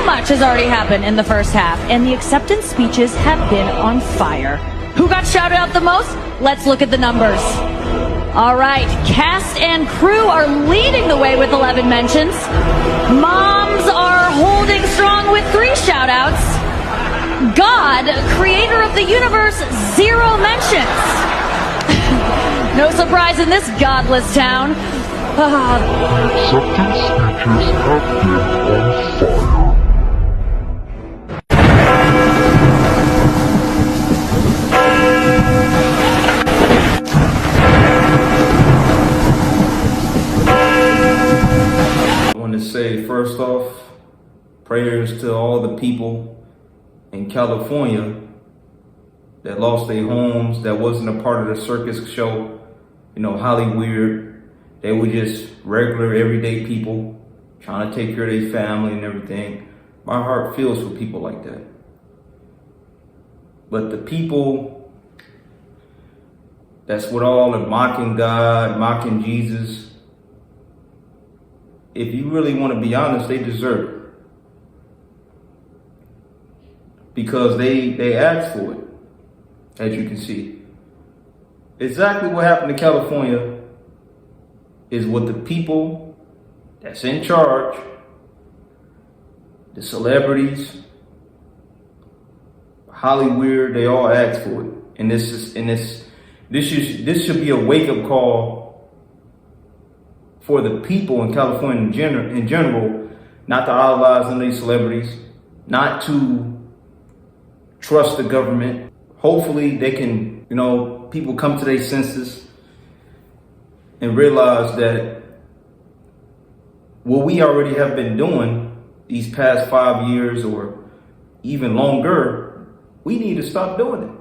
much has already happened in the first half, and the acceptance speeches have been on fire. Who got shouted out the most? Let's look at the numbers. All right, cast and crew are leading the way with 11 mentions. Moms are holding strong with 3 shout-outs. God, creator of the universe, 0 mentions. No surprise in this godless town. Acceptance speeches have been on fire. I want to say, first off, prayers to all the people in California that lost their homes, that wasn't a part of the circus show, Hollywood. They were just regular, everyday people trying to take care of their family and everything. My heart feels for people like that. But the people that's with all the mocking God, mocking Jesus, if you really want to be honest, they deserve it. Because they asked for it, as you can see. Exactly what happened to California is what the people that's in charge, the celebrities, Hollywood, they all asked for it. And this should be a wake-up call for the people in California in general, not to idolize any of these celebrities, not to trust the government. Hopefully they can, people come to their senses and realize that what we already have been doing these past 5 years or even longer, we need to stop doing it.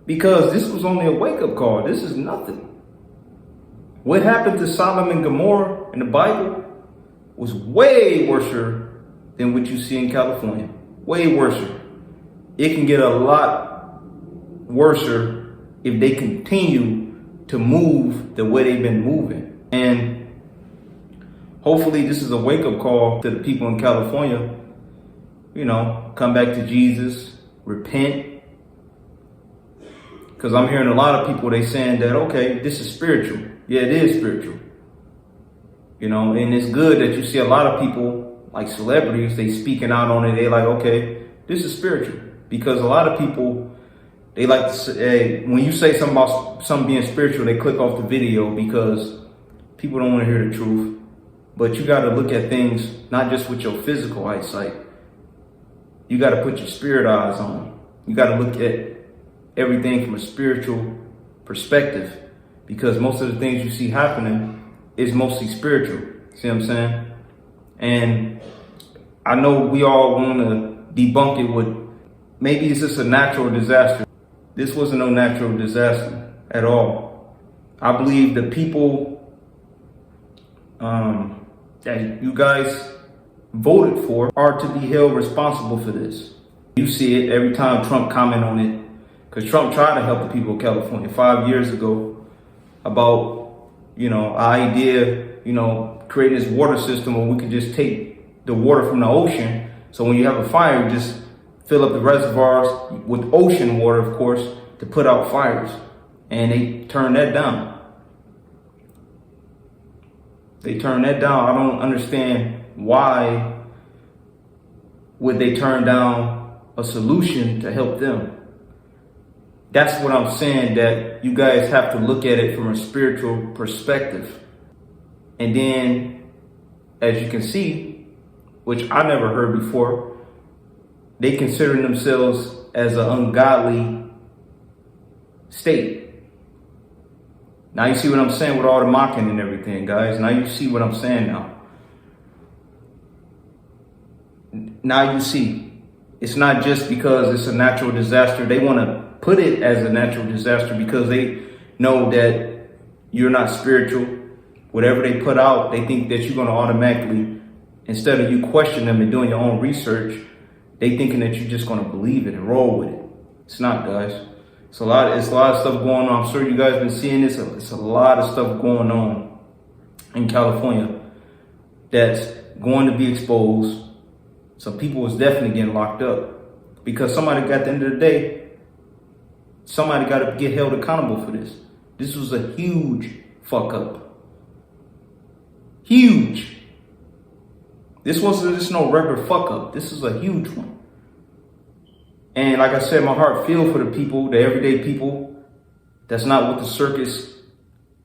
Because this was only a wake-up call. This is nothing. What happened to Sodom and Gomorrah in the Bible was way worse than what you see in California. Way worse. It can get a lot worse if they continue to move the way they've been moving. And hopefully this is a wake-up call to the people in California. Come back to Jesus, repent. Because I'm hearing a lot of people, they saying that, okay, this is spiritual. Yeah, it is spiritual. And it's good that you see a lot of people, like celebrities, they speaking out on it. They like, okay, this is spiritual. Because a lot of people, they like to say, when you say something about something being spiritual, they click off the video because people don't want to hear the truth. But you got to look at things not just with your physical eyesight. You got to put your spirit eyes on. You got to look at everything from a spiritual perspective, because most of the things you see happening is mostly spiritual. See what I'm saying? And I know we all want to debunk it with maybe it's just a natural disaster. This wasn't no natural disaster at all. I believe the people that you guys voted for are to be held responsible for this. You see it every time Trump comment on it, because Trump tried to help the people of California 5 years ago about, idea, creating this water system where we could just take the water from the ocean. So when you have a fire, you just fill up the reservoirs with ocean water, of course, to put out fires. And they turned that down. They turned that down. I don't understand why would they turn down a solution to help them. That's what I'm saying, that you guys have to look at it from a spiritual perspective. And then, as you can see, which I never heard before, they consider themselves as an ungodly state. Now you see what I'm saying with all the mocking and everything, guys. Now you see what I'm saying now. Now you see, it's not just because it's a natural disaster. They want to put it as a natural disaster because they know that you're not spiritual. Whatever they put out, they think that you're going to automatically, instead of you questioning them and doing your own research, they thinking that you're just going to believe it and roll with it. It's not, guys. It's a lot of stuff going on. I'm sure you guys have been seeing this. It's a lot of stuff going on in California that's going to be exposed. Some people was definitely getting locked up because somebody got, at the end of the day, somebody got to get held accountable for this. This was a huge fuck up. Huge. This wasn't just no regular fuck up. This is a huge one. And like I said, my heart feels for the people, the everyday people. That's not what the circus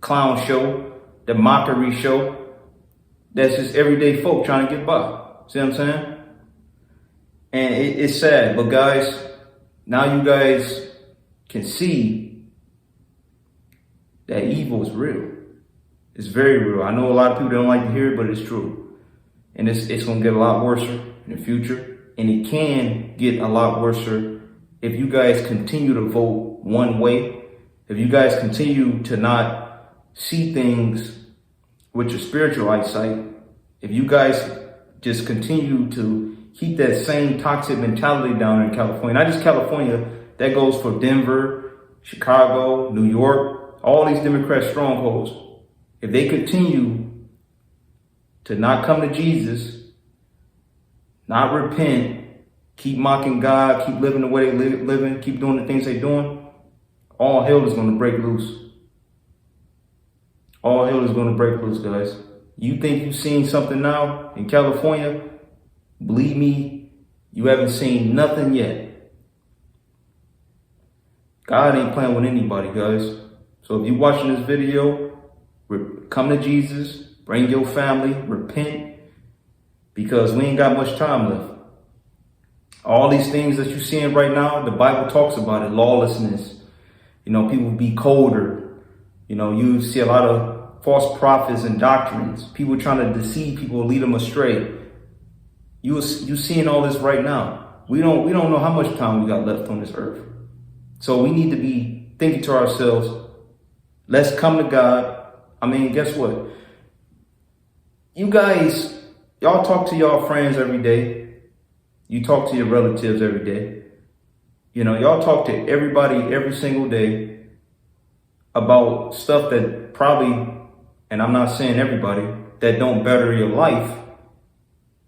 clown show, the mockery show. That's just everyday folk trying to get by. See what I'm saying? And it's sad. But guys, now you guys can see that evil is real. It's very real. I know a lot of people don't like to hear it, but it's true. And it's going to get a lot worse in the future. And it can get a lot worse if you guys continue to vote one way. If you guys continue to not see things with your spiritual eyesight, if you guys just continue to keep that same toxic mentality down in California, not just California, that goes for Denver, Chicago, New York, all these Democrat strongholds. If they continue to not come to Jesus, not repent, keep mocking God, keep living the way they living, keep doing the things they're doing, all hell is going to break loose. All hell is going to break loose, guys. You think you've seen something now in California? Believe me, you haven't seen nothing yet. God ain't playing with anybody, guys. So if you're watching this video, come to Jesus, bring your family, repent, because we ain't got much time left. All these things that you're seeing right now, the Bible talks about it, lawlessness. You know, people be colder. You know, you see a lot of false prophets and doctrines. People trying to deceive people, lead them astray. You seeing all this right now. We don't know how much time we got left on this earth. So we need to be thinking to ourselves, let's come to God. I mean, guess what? You guys, y'all talk to y'all friends every day. You talk to your relatives every day. You know, y'all talk to everybody every single day about stuff that probably, and I'm not saying everybody, that don't better your life.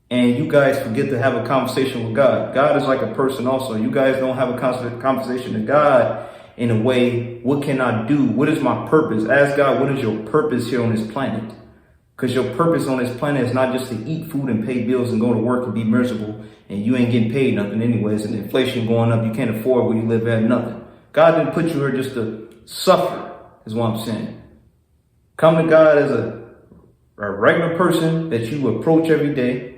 And you guys forget to have a conversation with God. God is like a person also. You guys don't have a conversation with God in a way, what can I do? What is my purpose? Ask God, what is your purpose here on this planet? Because your purpose on this planet is not just to eat food and pay bills and go to work and be miserable, and you ain't getting paid nothing anyways, and inflation going up, you can't afford where you live at, nothing. God didn't put you here just to suffer, is what I'm saying. Come to God as a regular person that you approach every day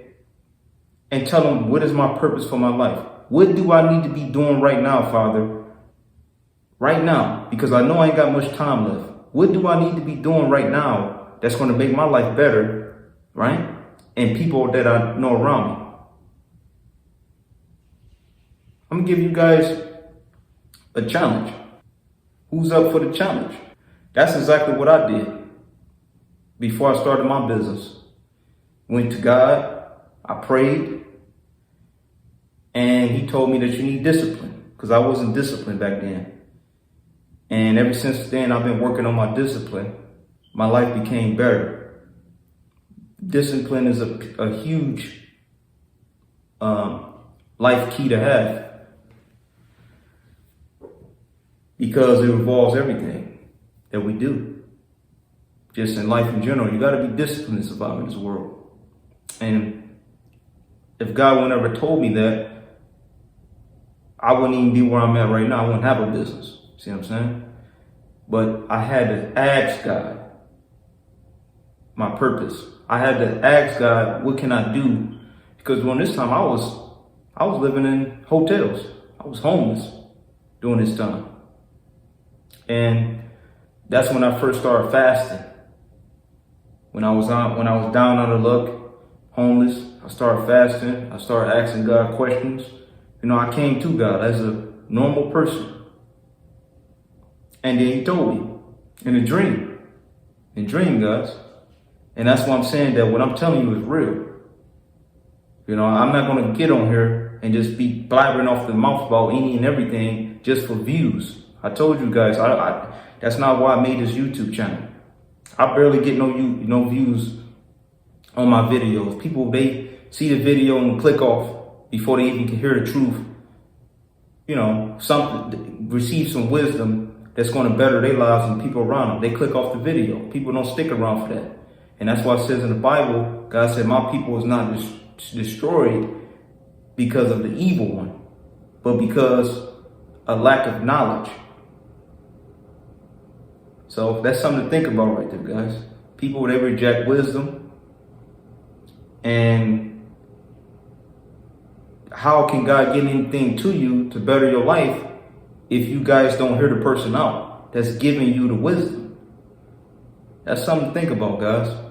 and tell him, what is my purpose for my life? What do I need to be doing right now, Father? Right now, because I know I ain't got much time left. What do I need to be doing right now that's going to make my life better, right? And people that I know around me. I'm going to give you guys a challenge. Who's up for the challenge? That's exactly what I did before I started my business. Went to God, I prayed, and he told me that you need discipline, because I wasn't disciplined back then. And ever since then, I've been working on my discipline. My life became better. Discipline is a huge life key to have, because it involves everything that we do. Just in life in general, you got to be disciplined to survive in this world. And if God would never told me that, I wouldn't even be where I'm at right now. I wouldn't have a business. See what I'm saying? But I had to ask God my purpose. I had to ask God, what can I do? Because during this time, I was living in hotels. I was homeless during this time. And that's when I first started fasting. When I was down on the luck, homeless, I started fasting. I started asking God questions. You know, I came to God as a normal person. And then he told me in a dream, guys. And that's why I'm saying that what I'm telling you is real. You know, I'm not going to get on here and just be blabbering off the mouth about any and everything just for views. I told you guys, that's not why I made this YouTube channel. I barely get no views on my videos. People, they see the video and click off before they even can hear the truth. You know, receive some wisdom that's going to better their lives and people around them. They click off the video. People don't stick around for that. And that's why it says in the Bible, God said, my people is not destroyed because of the evil one, but because a lack of knowledge. So that's something to think about right there, guys. People, they reject wisdom. And how can God get anything to you to better your life if you guys don't hear the person out that's giving you the wisdom? That's something to think about, guys.